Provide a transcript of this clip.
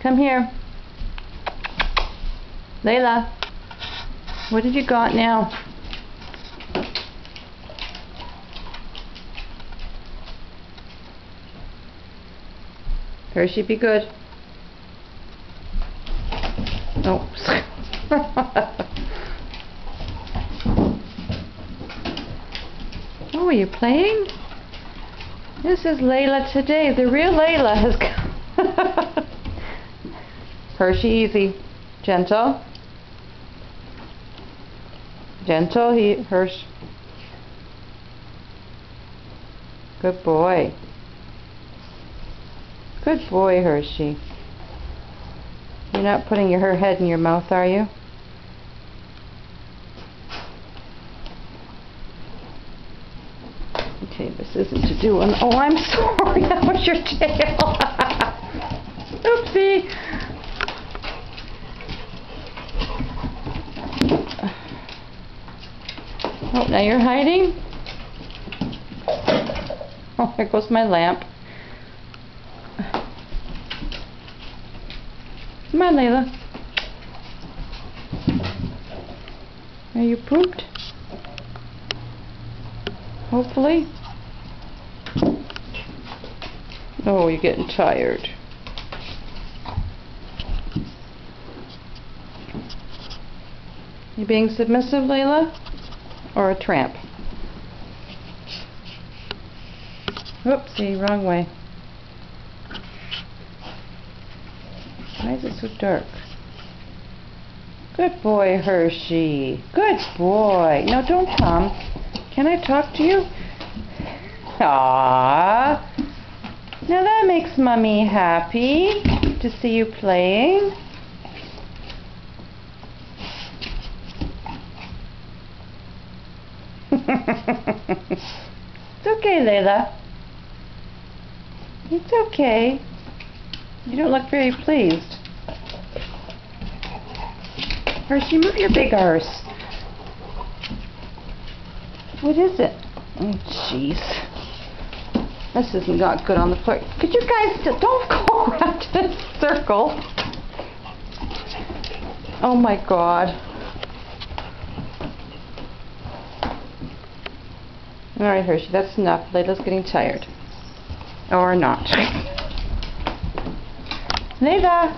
Come here. Layla, what have you got now? Hershey, be good. Oh. Oh, are you playing? This is Layla today. The real Layla has come. Hershey, easy. Gentle. Gentle, Hersh. Good boy. Good boy, Hershey. You're not putting her head in your mouth, are you? Okay, this isn't to do one. Oh, I'm sorry. That was your tail. Oopsie. Oh, now you're hiding? Oh, there goes my lamp. Come on, Layla. Are you pooped? Hopefully. Oh, you're getting tired. You being submissive, Layla? Or a tramp? Oopsie, wrong way. Why is it so dark? Good boy, Hershey. Good boy. No, don't come. Can I talk to you? Aww. Now that makes Mommy happy to see you playing. It's okay, Layla. It's okay. You don't look very pleased. Hershey, move your big arse. What is it? Oh, jeez. This isn't not good on the floor. Could you guys don't go around in a circle? Oh my God. Alright, Hershey, that's enough. Layla's getting tired. Or not. Layla!